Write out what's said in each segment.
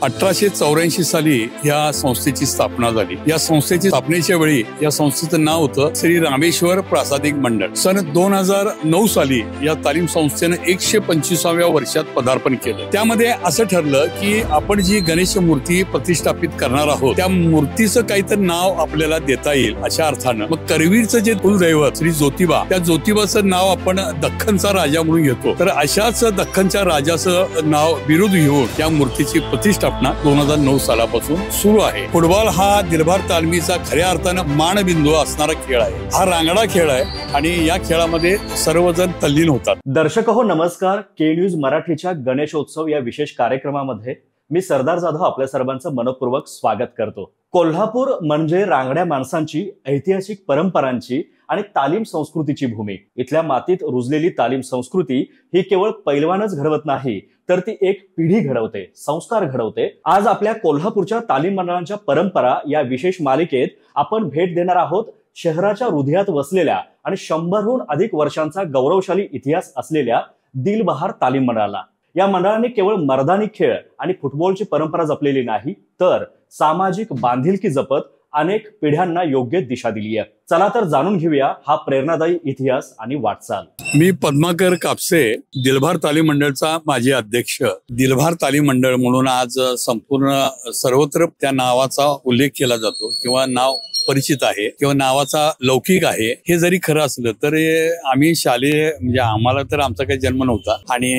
1884 साली या संस्थेची स्थापना झाली। या संस्थेची स्थापनेच्या वेळी या संस्थेचं नाव होतं श्री रामेश्वर प्रासादिक मंडळ। सन 2009 साली या तालीम संस्थेने 125व्या वर्षात पदार्पण केलं। त्यामध्ये असं ठरलं की आपण जी गणेश मूर्ती प्रतिष्ठापित करणार आहोत त्या मूर्तीचं काहीतरी नाव आपल्याला देता येईल अशा अर्थानं मग करवीरचं जे कुलदैवत श्री ज्योतिबा, त्या ज्योतिबाचं नाव आपण दख्खनचा राजा म्हणून घेतो। तर अशाच दख्खनच्या राजाचं नाव बिरुद घेऊन या मूर्तीची प्रतिष्ठापना 2009 सालापासून सुरू आहे। फुटबॉल हा दिलभार तालमीचा खऱ्या अर्थानं मानबिंदू असणारा खेळ आहे। हा रांगडा खेळ आहे आणि या खेळामध्ये सर्वजण तल्लीन होतात। दर्शक हो नमस्कार, के न्यूज मराठीच्या गणेशोत्सव या विशेष कार्यक्रमामध्ये मी सरदार जाधव आपल्या सर्वांचं मनपूर्वक स्वागत करतो। कोल्हापूर म्हणजे रांगड्या माणसांची, ऐतिहासिक परंपरांची आणि तालीम संस्कृतीची भूमी। इथल्या मातीत रुजलेली तालीम संस्कृती ही केवळ पैलवानच घडवत नाही तर ती एक पिढी घडवते, संस्कार घडवते। आज आपल्या कोल्हापूरच्या तालीम मंडळांच्या परंपरा या विशेष मालिकेत आपण भेट देणार आहोत शहराच्या हृदयात वसलेल्या आणि 100हून अधिक वर्षांचा गौरवशाली इतिहास असलेल्या दिलबहार तालीम मंडळाला। या मंडळाने केवळ मर्दानी खेळ आणि फुटबॉलची परंपरा जपलेली नाही तर सामाजिक बांधिलकी जपत अनेक पिढ्यांना योग्य दिशा दिली आहे। चला तर जाणून घेऊया हा प्रेरणादायी इतिहास आणि वाटचाल। मी पद्माकर कापसे, दिलभार तालीम मंडळचा माजी अध्यक्ष। दिलभार तालीम मंडळ म्हणून आज संपूर्ण सर्वत्र त्या नावाचा उल्लेख केला जातो किंवा नाव परिचित आहे किंवा नावाचा लौकिक आहे। हे जरी खरं असलं तर आम्ही शालेय म्हणजे आम्हाला तर आमचा काही जन्म नव्हता आणि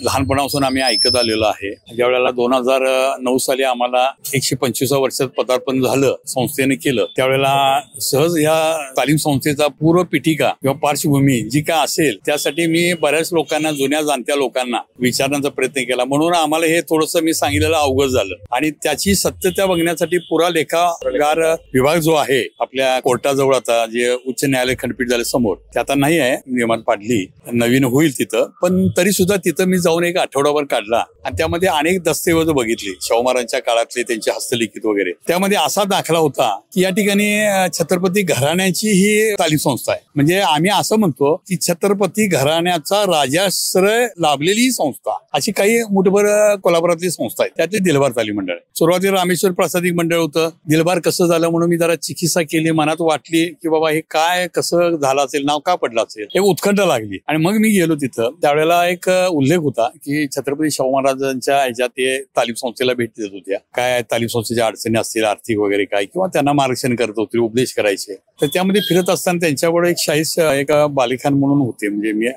लहानपणापासून आम्ही ऐकत आलेलो आहे। ज्या वेळेला 2009 साली आम्हाला 125व्या वर्षात पदार्पण झालं, संस्थेने केलं, त्यावेळेला सहज या तालीम संस्थेचा पूर्व पीठिका किंवा पार्श्वभूमी जी काय असेल त्यासाठी मी बऱ्याच लोकांना, जुन्या जाणत्या लोकांना विचारण्याचा प्रयत्न केला। म्हणून आम्हाला हे थोडंसं मी सांगितलेलं अवगत झालं आणि त्याची सत्यता बघण्यासाठी पुरालेखागार विभाग जो आहे आपल्या कोर्टाजवळ, आता जे उच्च न्यायालय खंडपीठ झाले समोर, ते आता नाही आहे, निर्माण पाडली, नवीन होईल तिथं, पण तरी सुद्धा तिथं मी जाऊन एक आठवडाभर काढला आणि त्यामध्ये अनेक दस्तऐवज बघितले, शाहू महाराजांच्या काळातले त्यांचे हस्तलिखित वगैरे। त्यामध्ये असा दाखला होता की या ठिकाणी छत्रपती घराण्याची ही तालीम संस्था आहे। म्हणजे आम्ही असं म्हणतो की छत्रपती घराण्याचा राजाश्रय लाभलेली ही संस्था, अशी काही मुठभर कोल्हापुरातली संस्था आहे। त्यातली दिलभार तालीम मंडळ आहे। सुरुवातीला रामेश्वर प्रासादिक मंडळ होतं। दिलभार कसं झालं म्हणून मी जरा चिकित्सा केली, मनात वाटली की बाबा हे काय कसं झालं असेल, नाव का पडलं असेल, एक उत्कंठ लागली आणि मग मी गेलो तिथं। त्यावेळेला एक उल्लेख होता की छत्रपती शाहू महाराजांच्या ह्याच्यात ते तालीम संस्थेला भेट देत होत्या, काय तालीम संस्थेच्या अडचणी असतील आर्थिक वगैरे काय, किंवा त्यांना मार्गदर्शन करत होते, उपदेश करायचे। तर त्यामध्ये फिरत असताना त्यांच्याकडे एक शाहीर, एक बालिखान म्हणून होते, म्हणजे मी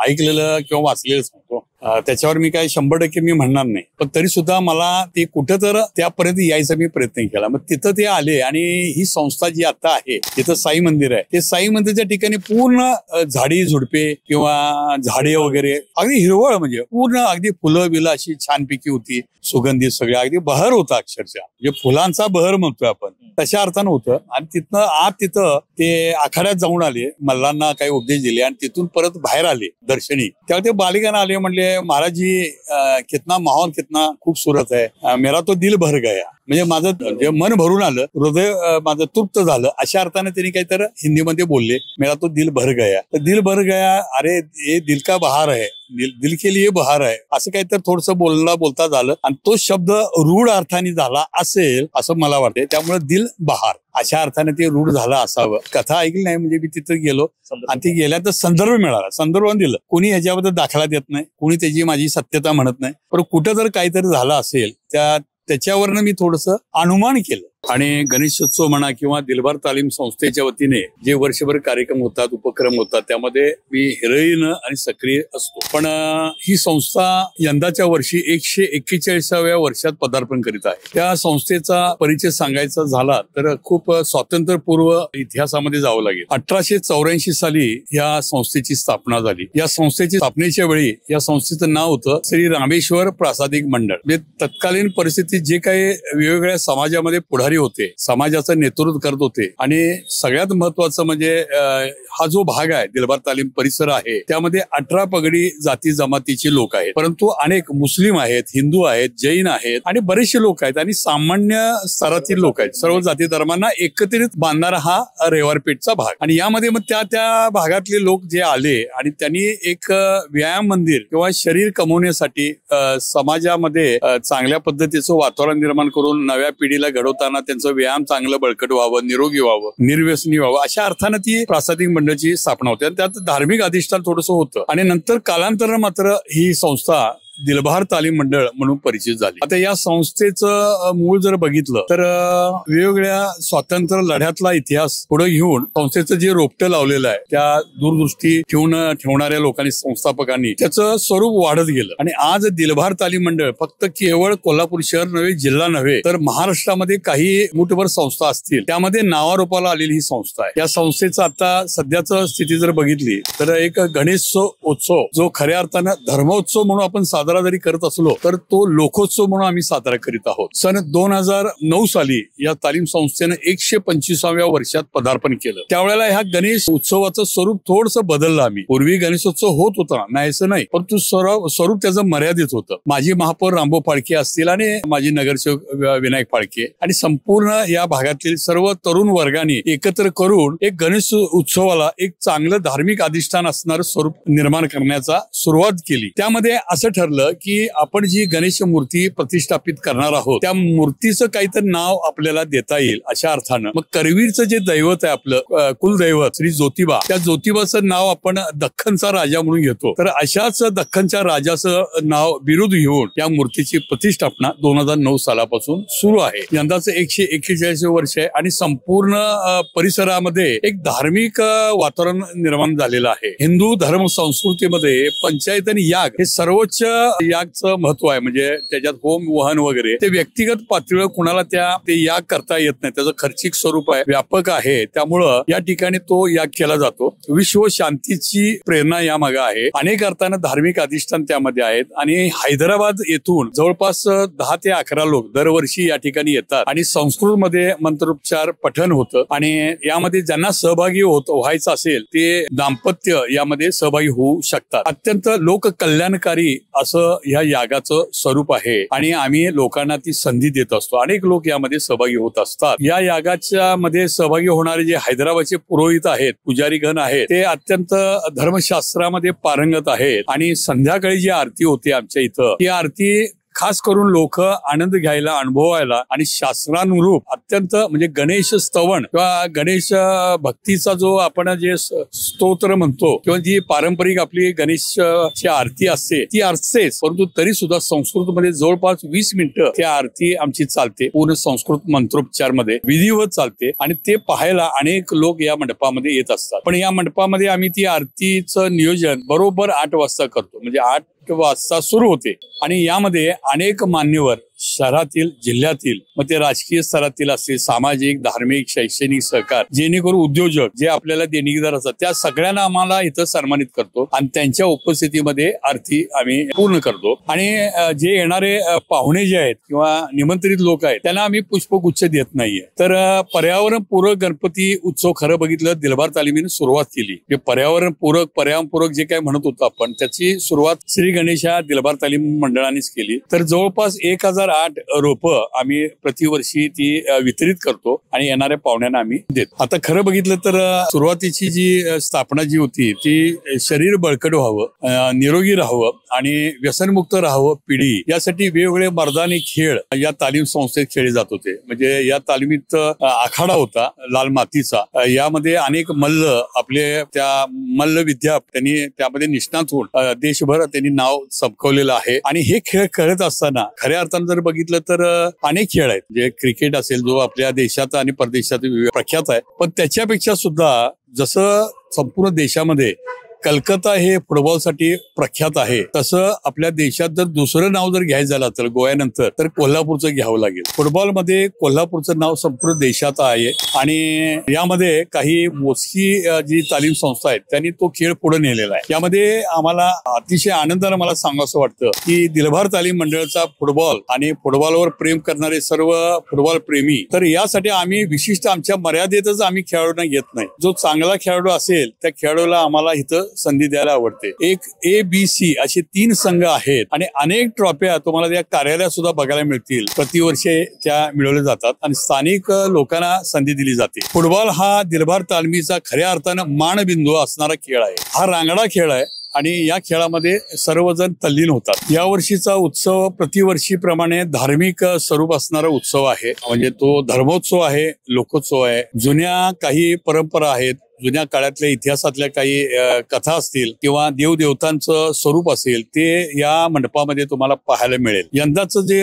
ऐकलेलं किंवा वाचलेलं सांगतो, त्याच्यावर मी काय 100% मी म्हणणार नाही, पण तरी सुद्धा मला ते कुठं तर त्यापर्यंत यायचा मी प्रयत्न केला। मग तिथं ते आले आणि ही संस्था जी आता आहे तिथं साई मंदिर आहे, ते साई मंदिरच्या ठिकाणी पूर्ण झाडी झुडपे किंवा झाडे वगैरे अगदी हिरवळ, म्हणजे पूर्ण अगदी फुलं बिलं अशी छानपैकी होती, सुगंधित सगळ्या, अगदी बहर होता अक्षरशः, म्हणजे फुलांचा बहर म्हणतोय आपण तशा अर्थानं होतं। आणि तिथनं तिथं ते आखाड्यात जाऊन आले, मल्लांना काही उपदेश दिले आणि तिथून परत बाहेर आले दर्शनी। तेव्हा ते बालिकांना आले, म्हणले महाराज जी कितना माहौल कितना खूबसूरत है, मेरा तो दिल भर गया, म्हणजे माझं जे मन भरून आलं, हृदय माझं तृप्त झालं, अशा अर्थाने त्यांनी काहीतरी हिंदीमध्ये बोलले, मेरा तो दिल भर गया। तर दिल भर गया, अरे ये दिल का बहार है, दिल के लिए बहार आहे, असं काहीतरी थोडंसं बोलता झालं आणि तो शब्द रूढ अर्थाने झाला असेल असं मला वाटते। त्यामुळे दिल बहार अशा अर्थाने ते रूढ झालं असावं। कथा ऐकली नाही, म्हणजे मी तिथं गेलो आणि ती गेल्यानंतर संदर्भ मिळाला, संदर्भ दिलं। कोणी ह्याच्याबद्दल दाखला देत नाही, कोणी त्याची माझी सत्यता म्हणत नाही, पण कुठं जर काहीतरी झालं असेल त्याच्यावरनं मी थोडंसं अनुमान केलं। आणि गणेशोत्सव म्हणा किंवा दिलभार तालीम संस्थेच्या वतीने जे वर्षभर कार्यक्रम होतात, उपक्रम होतात, त्यामध्ये मी हिरईन आणि सक्रिय असतो। पण ही संस्था यंदाच्या वर्षी 141व्या वर्षात पदार्पण करीत आहे। त्या संस्थेचा परिचय सांगायचा झाला तर खूप स्वातंत्र्यपूर्व इतिहासामध्ये जावं लागेल। 1884 साली या संस्थेची स्थापना झाली। या संस्थेची स्थापनेच्या वेळी या संस्थेचं नाव होतं श्री रामेश्वर प्रासादिक मंडळ। म्हणजे तत्कालीन परिस्थितीत जे काही वेगवेगळ्या समाजामध्ये पुढारी प्रभारी होते, समाजाचं नेतृत्व करत होते. आणि सगळ्यात महत्वाचं म्हणजे हा जो भाग आहे दिलबार तालीम परिसर आहे त्यामध्ये 18 पगडी जाती जमातीचे लोक आहेत, परंतु अनेक मुस्लिम आहेत, हिंदू आहेत, जैन आहेत आणि बरेचसे लोक आहेत आणि सामान्य स्तरातील लोक आहेत. सर्व जाती धर्मांना एकत्रित बांधणारा हा रविवारपेठचा भाग. आणि यामध्ये मग त्या भागातले लोक जे आले आणि त्यांनी एक व्यायाम मंदिर किंवा शरीर कमवण्यासाठी समाजामध्ये चांगल्या पद्धतीचं वातावरण निर्माण करून नव्या पिढीला घडवताना त्यांचं व्यायाम चांगलं बळकट व्हावं, निरोगी व्हावं, निर्व्यसनी व्हावं अशा अर्थानं ती प्रासादिक मंडळाची स्थापना होती. आणि त्यात धार्मिक अधिष्ठान थोडंसं होतं. आणि नंतर कालांतरानं मात्र ही संस्था दिलबहार तालीम मंडळ म्हणून परिचित झाली. आता या संस्थेचं मूळ जर बघितलं तर वेगवेगळ्या स्वातंत्र्य लढ्यातला इतिहास पुढे घेऊन संस्थेचं जे रोपटं लावलेलं आहे त्या दूरदृष्टी ठेवणाऱ्या लोकांनी, संस्थापकांनी त्याचं स्वरूप वाढत गेलं. आणि आज दिलबहार तालीम मंडळ फक्त केवळ कोल्हापूर शहर नव्हे, जिल्हा नव्हे, तर महाराष्ट्रामध्ये काही मुठभर संस्था असतील त्यामध्ये नावारूपाला आलेली ही संस्था आहे. या संस्थेचं आता सध्याचं स्थिती जर बघितली तर एक गणेश उत्सव जो खऱ्या अर्थानं धर्मोत्सव म्हणून आपण साजरा जरी करत असलो तर तो लोकोत्सव म्हणून आम्ही साजरा करीत आहोत. सन 2009 साली या तालीम संस्थेनं 125व्या वर्षात पदार्पण केलं. त्यावेळेला ह्या गणेश उत्सवाचं स्वरूप थोडंसं बदललं आम्ही. पूर्वी गणेशोत्सव होत होता, नाही असं नाही, परंतु स्वरूप त्याचं मर्यादित होतं. माजी महापौर रामभाऊ फाळके असतील आणि माजी नगरसेवक विनायक फाळके आणि संपूर्ण या भागातील सर्व तरुण वर्गाने एकत्र करून एक गणेश उत्सवाला एक चांगलं धार्मिक अधिष्ठान असणारं स्वरूप निर्माण करण्याचा सुरुवात केली. त्यामध्ये असं ठरलं की आपण जी गणेश मूर्ती प्रतिष्ठापित करणार आहोत त्या मूर्तीचं काहीतरी नाव आपल्याला देता येईल अशा अर्थानं मग करवीरचं जे दैवत आहे आपलं कुलदैवत श्री ज्योतिबा, त्या ज्योतिबाचं नाव आपण दख्खनचा राजा म्हणून घेतो. तर अशाच दख्खनच्या राजाचं नाव बिरुद घेऊन या मूर्तीची प्रतिष्ठापना 2009 सालापासून सुरू आहे. यंदाचं 141 वर्ष आहे आणि संपूर्ण परिसरामध्ये एक धार्मिक वातावरण निर्माण झालेलं आहे. हिंदू धर्म संस्कृतीमध्ये पंचायत आणि याग हे सर्वोच्च यागचं महत्व आहे. म्हणजे त्याच्यात होम वहन वगैरे ते व्यक्तिगत पातळीवर कुणाला ते याग करता येत नाही. त्याचं खर्चिक स्वरूप आहे, व्यापक आहे. त्यामुळं या ठिकाणी तो याग केला जातो. विश्व शांतीची प्रेरणा यामागे आहे. अनेक अर्थानं धार्मिक अधिष्ठान त्यामध्ये आहेत. आणि हैदराबाद येथून जवळपास 10 ते 11 लोक दरवर्षी या ठिकाणी येतात आणि संस्कृतमध्ये मंत्रोच्चार पठण होतं. आणि यामध्ये ज्यांना सहभागी व्हायचं असेल ते दाम्पत्य यामध्ये सहभागी होऊ शकतात. अत्यंत लोक कल्याणकारी असं या यागाचं स्वरूप आहे आणि आम्ही लोकांना ती संधी देत असतो. अनेक लोक यामध्ये सहभागी होत असतात. या यागाच्या मध्ये सहभागी होणारे जे हैदराबादचे पुरोहित आहेत, पुजारीगण आहेत, ते अत्यंत धर्मशास्त्रामध्ये पारंगत आहेत. आणि संध्याकाळी जी आरती होती आमच्या इथं, ती आरती खास करून लोक आनंद घ्यायला, अनुभवायला आणि शास्त्रानुरूप अत्यंत म्हणजे गणेश स्तवन किंवा गणेश भक्तीचा जो आपण जे स्तोत्र म्हणतो किंवा जी पारंपरिक आपली गणेशची आरती असते ती असतेच, परंतु तरी सुद्धा संस्कृतमध्ये जवळपास 20 मिनिटं ती आरती आमची चालते. पूर्ण संस्कृत मंत्रोच्चार मध्ये विधिवत चालते आणि ते पाहायला अनेक लोक या मंडपामध्ये येत असतात. पण या मंडपामध्ये आम्ही ती आरतीचं नियोजन बरोबर 8 वाजता करतो. म्हणजे 8 वाजता सुरू होते आणि यामध्ये अनेक मान्यवर शहरातील, जिल्ह्यातील, मग ते राजकीय स्तरातील असतील, सामाजिक, धार्मिक, शैक्षणिक सहकार, जेणेकरून उद्योजक जे आपल्याला देणगीदार असतात त्या सगळ्यांना आम्हाला इथं सन्मानित करतो आणि त्यांच्या उपस्थितीमध्ये आरती आम्ही पूर्ण करतो. आणि जे येणारे पाहुणे जे आहेत किंवा निमंत्रित लोक आहेत त्यांना आम्ही पुष्पगुच्छ देत नाहीये. तर पर्यावरणपूरक गणपती उत्सव खरं बघितलं दिलबार तालिमीने सुरुवात केली. पर्यावरणपूरक जे काय म्हणत होतो आपण त्याची सुरुवात श्री गणेश या दिलबार तालीम मंडळानेच केली. तर जवळपास 1008 रोपं आम्ही प्रतिवर्षी ती वितरित करतो आणि येणाऱ्या पाहुण्यांना आम्ही देतो. आता खरं बघितलं तर सुरुवातीची जी स्थापना जी होती ती शरीर बळकट व्हावं, निरोगी राहावं आणि व्यसनमुक्त राहावं पिढी, यासाठी वेगवेगळे मर्दानी खेळ या तालीम संस्थेत खेळले जात होते. म्हणजे या तालमीत आखाडा होता लाल मातीचा. यामध्ये अनेक मल्ल आपले त्या मल्ल विद्या त्यांनी त्यामध्ये निष्णात होऊन देशभर त्यांनी नाव चमकवलेलं आहे. आणि हे खेळ खेळत असताना खऱ्या अर्थानं जर बघितलं तर अनेक खेळ आहेत. जे क्रिकेट असेल जो आपल्या देशात आणि परदेशात प्रख्यात आहे, पण त्याच्यापेक्षा सुद्धा जसं संपूर्ण देशामध्ये कलकत्ता हे फुटबॉलसाठी प्रख्यात आहे, तसं आपल्या देशात जर दुसरं नाव जर घ्यायचं झालं तर गोव्यानंतर तर कोल्हापूरचं घ्यावं लागेल. फुटबॉलमध्ये कोल्हापूरचं नाव संपूर्ण देशात आहे आणि यामध्ये काही मोजकी जी तालीम संस्था आहेत त्यांनी तो खेळ पुढे नेलेला आहे. यामध्ये आम्हाला अतिशय आनंदाने मला सांगावं वाटतं की दिलभार तालीम मंडळाचा फुटबॉल आणि फुटबॉलवर प्रेम करणारे सर्व फुटबॉल प्रेमी, तर यासाठी आम्ही विशिष्ट आमच्या मर्यादेतच आम्ही खेळाडूंना घेत नाही. जो चांगला खेळाडू असेल त्या खेळाडूला आम्हाला इथं संधी द्यायला आवडते. एक ABC असे 3 संघ आहेत आणि अनेक ट्रॉफ्या तुम्हाला त्या कार्यालयात सुद्धा बघायला मिळतील. प्रतिवर्षे त्या मिळवल्या जातात आणि स्थानिक लोकांना संधी दिली जाते. फुटबॉल हा दिलभार तालमीचा खऱ्या अर्थानं मानबिंदू असणारा खेळ आहे. हा रांगडा खेळ आहे आणि या खेळामध्ये सर्वजण तल्लीन होतात. या वर्षीचा उत्सव प्रतिवर्षीप्रमाणे धार्मिक स्वरूप असणारा उत्सव आहे. म्हणजे तो धर्मोत्सव आहे, लोकोत्सव आहे. जुन्या काही परंपरा आहेत, जुन्या काळातल्या इतिहासातल्या काही कथा असतील किंवा देवदेवतांचं स्वरूप असेल ते या मंडपामध्ये तुम्हाला पाहायला मिळेल. यंदाचं जे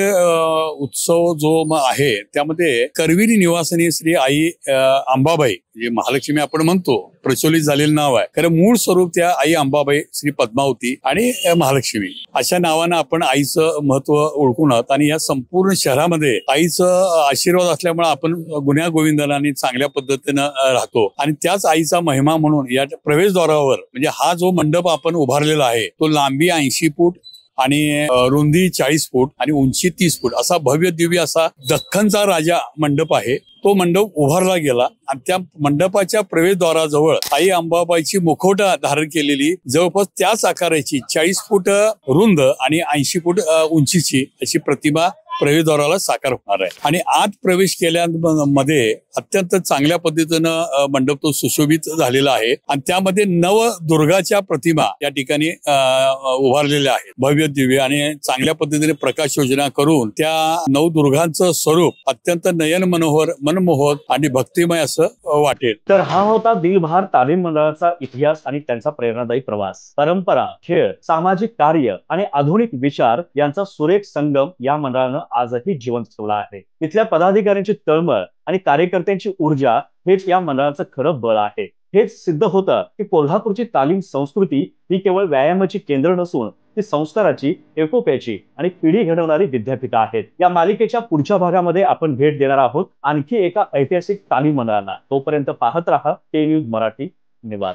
उत्सव जो आहे त्यामध्ये करविरी निवासिनी श्री आई अंबाबाई, जे महालक्ष्मी आपण म्हणतो, प्रचलित झालेलं नाव आहे. खरं मूळ स्वरूप त्या आई अंबाबाई श्री पद्मावती आणि महालक्ष्मी अशा नावानं आपण आईचं महत्व ओळखून आहोत आणि या संपूर्ण शहरामध्ये आईचं आशीर्वाद असल्यामुळे आपण गुण्या गोविंदाला आणि चांगल्या पद्धतीनं राहतो. आणि त्याच आईचा महिमा म्हणून या प्रवेशद्वारावर म्हणजे हा जो मंडप आपण उभारलेला आहे तो लांबी 80 फूट आणि रुंदी 40 फूट आणि उंची 30 फूट असा भव्य दिव्य असा दख्खनचा राजा मंडप आहे. तो मंडप उभारला गेला आणि त्या मंडपाच्या प्रवेशद्वाराजवळ आई अंबाबाईची मुखवटा धारण केलेली जवळपास त्याच आकाराची 40 फूट रुंद आणि 80 फूट उंचीची अशी प्रतिमा प्रवेशद्वाराला साकार होणार आहे. आणि आत प्रवेश केल्यामध्ये अत्यंत चांगल्या पद्धतीनं मंडप तो सुशोभित झालेला आहे आणि त्यामध्ये नवदुर्गाच्या प्रतिमा या ठिकाणी उभारलेल्या आहेत. भव्य दिव्य आणि चांगल्या पद्धतीने प्रकाश योजना करून त्या नवदुर्गांचं स्वरूप अत्यंत नयन मनोहर, मनमोहक आणि भक्तिमय असं वाटेल. तर हा होता दिलभार तालीम मंडळाचा इतिहास आणि त्यांचा प्रेरणादायी प्रवास. परंपरा, खेळ, सामाजिक कार्य आणि आधुनिक विचार यांचा सुरेख संगम या मंडळानं आजही जिवंत ठेवला आहे. इथल्या पदाधिकाऱ्यांची तळमळ आणि कार्यकर्त्यांची ऊर्जा हेच या मंडळाचं खरं बळ आहे. हेच सिद्ध होतं की कोल्हापूरची तालीम संस्कृती ही केवळ व्यायामाची केंद्र नसून ती संस्काराची, एकोप्याची आणि पिढी घडवणारी विद्यापीठ आहेत. या मालिकेच्या पुढच्या भागामध्ये आपण भेट देणार आहोत आणखी एका ऐतिहासिक तालीम मंडळाला. तोपर्यंत पाहत राहा के न्यूज मराठी. धन्यवाद.